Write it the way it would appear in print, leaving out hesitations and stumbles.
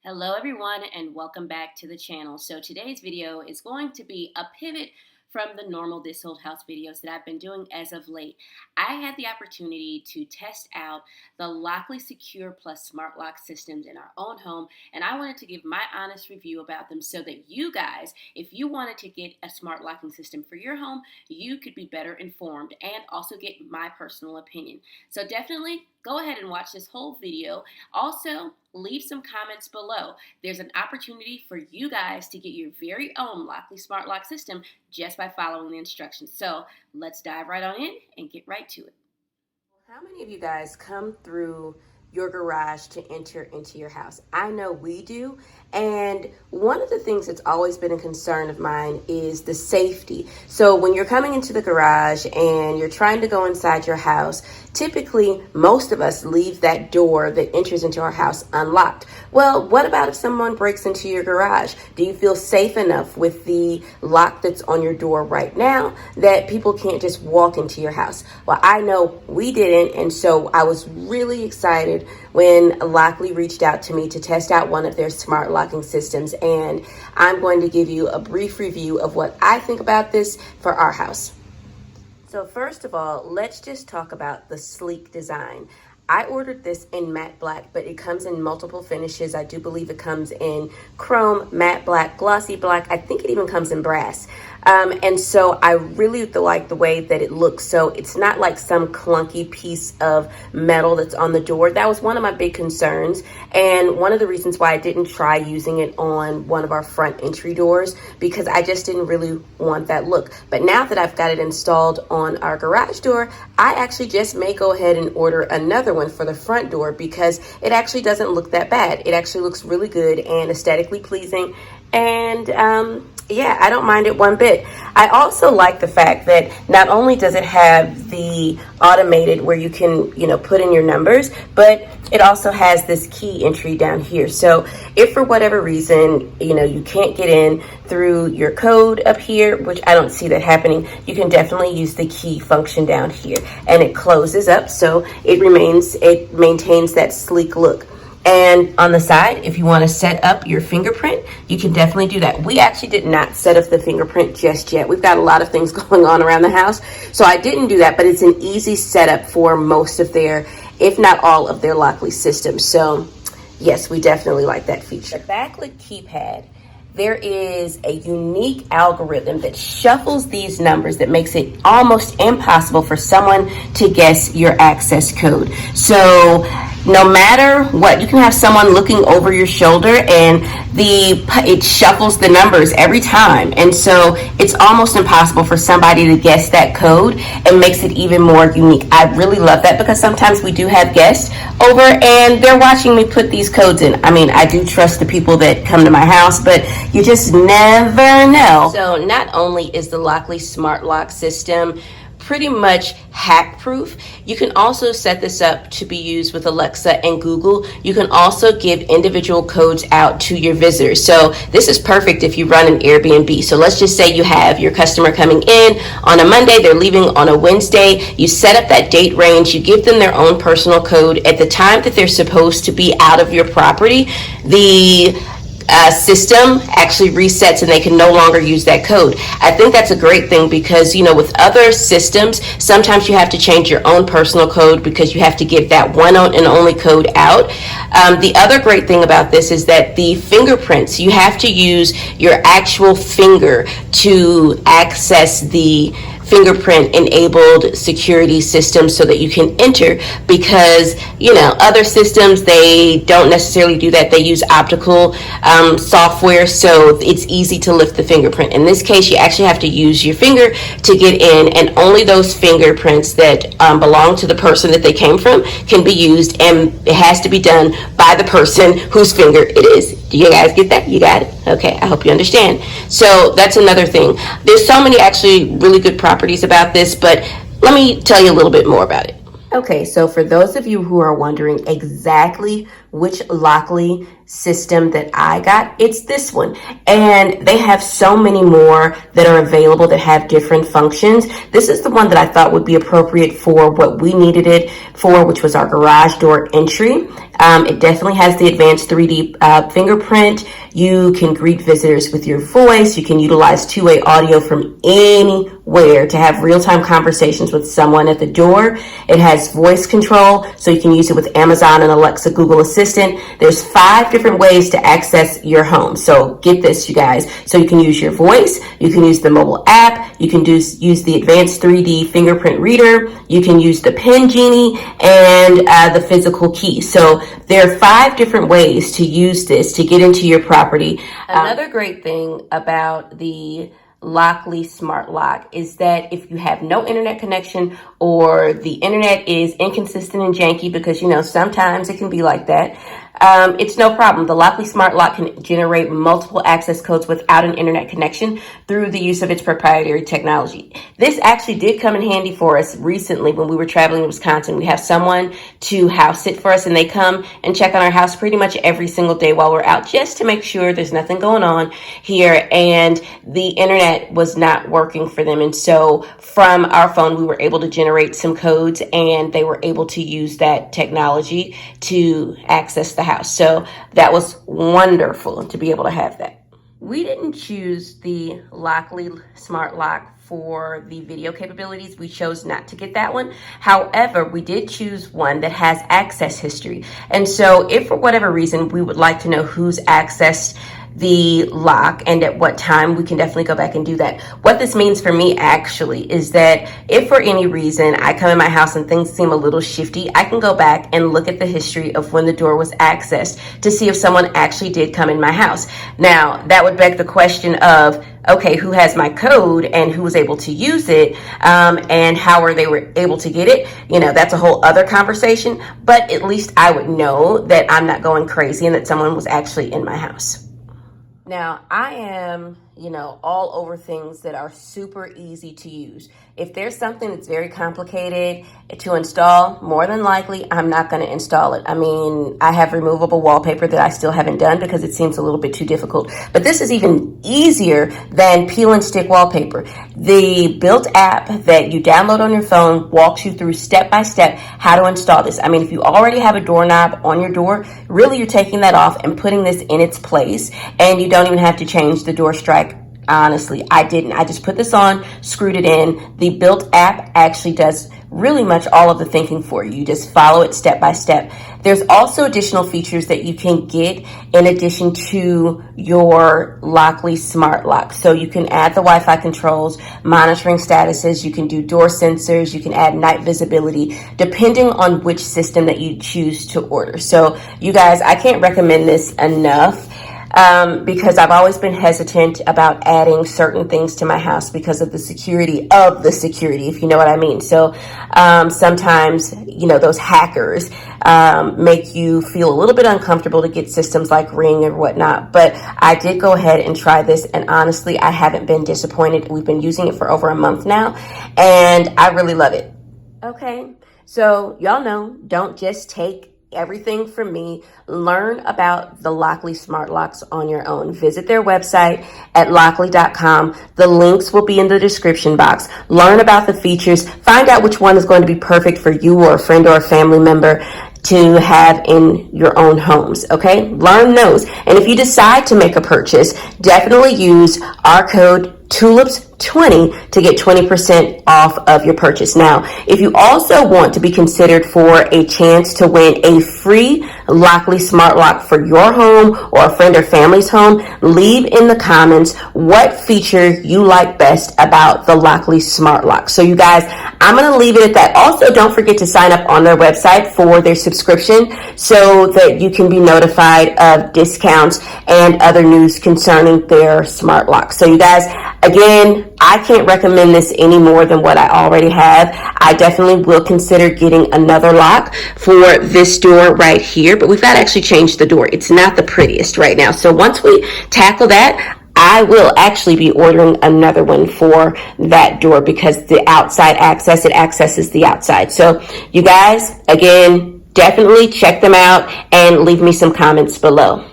Hello everyone and welcome back to the channel. So today's video is going to be a pivot from the normal This Old House videos that I've been doing as of late. I had the opportunity to test out the Lockly Secure Plus Smart Lock systems in our own home, and I wanted to give my honest review about them so that you guys, if you wanted to get a smart locking system for your home, you could be better informed and also get my personal opinion. So definitely go ahead and watch this whole video. Also, leave some comments below. There's an opportunity for you guys to get your very own Lockly Smart Lock system just by following the instructions. So let's dive right on in and get right to it. How many of you guys come through your garage to enter into your house? I know we do. And one of the things that's always been a concern of mine is the safety. So when you're coming into the garage and you're trying to go inside your house, typically most of us leave that door that enters into our house unlocked. Well, what about if someone breaks into your garage? Do you feel safe enough with the lock that's on your door right now that people can't just walk into your house? Well, I know we didn't, and so I was really excited when Lockly reached out to me to test out one of their smart locking systems, and I'm going to give you a brief review of what I think about this for our house. So first of all, let's just talk about the sleek design. I ordered this in matte black, but it comes in multiple finishes. I do believe it comes in chrome, matte black, glossy black. I think it even comes in brass. And so I really like the way that it looks. So it's not like some clunky piece of metal that's on the door. That was one of my big concerns. And one of the reasons why I didn't try using it on one of our front entry doors, because I just didn't really want that look. But now that I've got it installed on our garage door, I actually just may go ahead and order another one for the front door because it actually doesn't look that bad. It actually looks really good and aesthetically pleasing. And yeah, I don't mind it one bit. I also like the fact that not only does it have the automated where you can, put in your numbers, but it also has this key entry down here. So if for whatever reason, you can't get in through your code up here, which I don't see that happening, you can definitely use the key function down here, and it closes up so it maintains that sleek look. And on the side, if you want to set up your fingerprint, you can definitely do that. We actually did not set up the fingerprint just yet. We've got a lot of things going on around the house, so I didn't do that, but it's an easy setup for most of their, if not all of their Lockly systems. So yes, we definitely like that feature. The backlit keypad, there is a unique algorithm that shuffles these numbers that makes it almost impossible for someone to guess your access code. So no matter what, you can have someone looking over your shoulder and it shuffles the numbers every time. And so it's almost impossible for somebody to guess that code, and makes it even more unique. I really love that because sometimes we do have guests over and they're watching me put these codes in. I mean, I do trust the people that come to my house, but you just never know. So not only is the Lockly Smart Lock system pretty much hack proof, you can also set this up to be used with Alexa and Google. You can also give individual codes out to your visitors. So this is perfect if you run an Airbnb. So let's just say you have your customer coming in on a Monday, they're leaving on a Wednesday. You set up that date range, you give them their own personal code. At the time that they're supposed to be out of your property, the system actually resets and they can no longer use that code. I think that's a great thing because, with other systems, sometimes you have to change your own personal code because you have to give that one and only code out. The other great thing about this is that the fingerprints, you have to use your actual finger to access the fingerprint enabled security system so that you can enter, because other systems, they don't necessarily do that. They use optical software, so it's easy to lift the fingerprint. In this case, you actually have to use your finger to get in, and only those fingerprints that belong to the person that they came from can be used, and it has to be done by the person whose finger it is. Do you guys get that? You got it? Okay, I hope you understand. So that's another thing. There's so many actually really good properties about this, but let me tell you a little bit more about it. Okay, so for those of you who are wondering exactly which Lockly system that I got, it's this one. And they have so many more that are available that have different functions. This is the one that I thought would be appropriate for what we needed it for, which was our garage door entry. It definitely has the advanced 3D fingerprint. You can greet visitors with your voice. You can utilize two-way audio from anywhere to have real-time conversations with someone at the door. It has voice control, so you can use it with Amazon and Alexa, Google Assistant. There's 5 different ways to access your home. So get this, you guys. So you can use your voice, you can use the mobile app, you can use the advanced 3D fingerprint reader, you can use the Pen Genie, and the physical key. So there are 5 different ways to use this to get into your property. Another great thing about the Lockly Smart Lock is that if you have no internet connection or the internet is inconsistent and janky, because sometimes it can be like that, it's no problem. The Lockly Smart Lock can generate multiple access codes without an internet connection through the use of its proprietary technology. This actually did come in handy for us recently when we were traveling in Wisconsin. We have someone to house sit for us, and they come and check on our house pretty much every single day while we're out, just to make sure there's nothing going on here. And the internet was not working for them. And so from our phone, we were able to generate some codes, and they were able to use that technology to access the house. So that was wonderful to be able to have that. We didn't choose the Lockly Smart Lock for the video capabilities. We chose not to get that one. However, we did choose one that has access history. And so if for whatever reason we would like to know who's accessed the lock and at what time, we can definitely go back and do that. What this means for me actually is that if for any reason I come in my house and things seem a little shifty, I can go back and look at the history of when the door was accessed to see if someone actually did come in my house. Now, that would beg the question of, okay, who has my code and who was able to use it, and how they were able to get it? That's a whole other conversation, but at least I would know that I'm not going crazy and that someone was actually in my house. Now, I am, all over things that are super easy to use. If there's something that's very complicated to install, more than likely, I'm not going to install it. I mean, I have removable wallpaper that I still haven't done because it seems a little bit too difficult. But this is even easier than peel and stick wallpaper. The built app that you download on your phone walks you through step by step how to install this. I mean, if you already have a doorknob on your door, really you're taking that off and putting this in its place, and you don't even have to change the door strike. Honestly, I didn't. I just put this on, screwed it in. The built app actually does really much all of the thinking for you. You just follow it step by step. There's also additional features that you can get in addition to your Lockly Smart Lock. So you can add the Wi-Fi controls, monitoring statuses, you can do door sensors, you can add night visibility, depending on which system that you choose to order. So you guys, I can't recommend this enough. Because I've always been hesitant about adding certain things to my house because of the security, if you know what I mean. So sometimes, those hackers make you feel a little bit uncomfortable to get systems like Ring or whatnot. But I did go ahead and try this, and honestly, I haven't been disappointed. We've been using it for over a month now, and I really love it. Okay, so y'all know, don't just take everything from me. Learn about the Lockly Smart Locks on your own. Visit their website at lockly.com. The links will be in the description box. Learn about the features. Find out which one is going to be perfect for you or a friend or a family member to have in your own homes, okay? Learn those. And if you decide to make a purchase, definitely use our code TULIPS20 to get 20% off of your purchase. Now, if you also want to be considered for a chance to win a free Lockly Smart Lock for your home or a friend or family's home, leave in the comments what feature you like best about the Lockly Smart Lock. So you guys, I'm going to leave it at that. Also, don't forget to sign up on their website for their subscription so that you can be notified of discounts and other news concerning their smart locks. So you guys, again, I can't recommend this any more than what I already have. I definitely will consider getting another lock for this door right here, but we've got to actually change the door. It's not the prettiest right now. So once we tackle that, I will actually be ordering another one for that door because the outside access, it accesses the outside. So you guys, again, definitely check them out and leave me some comments below.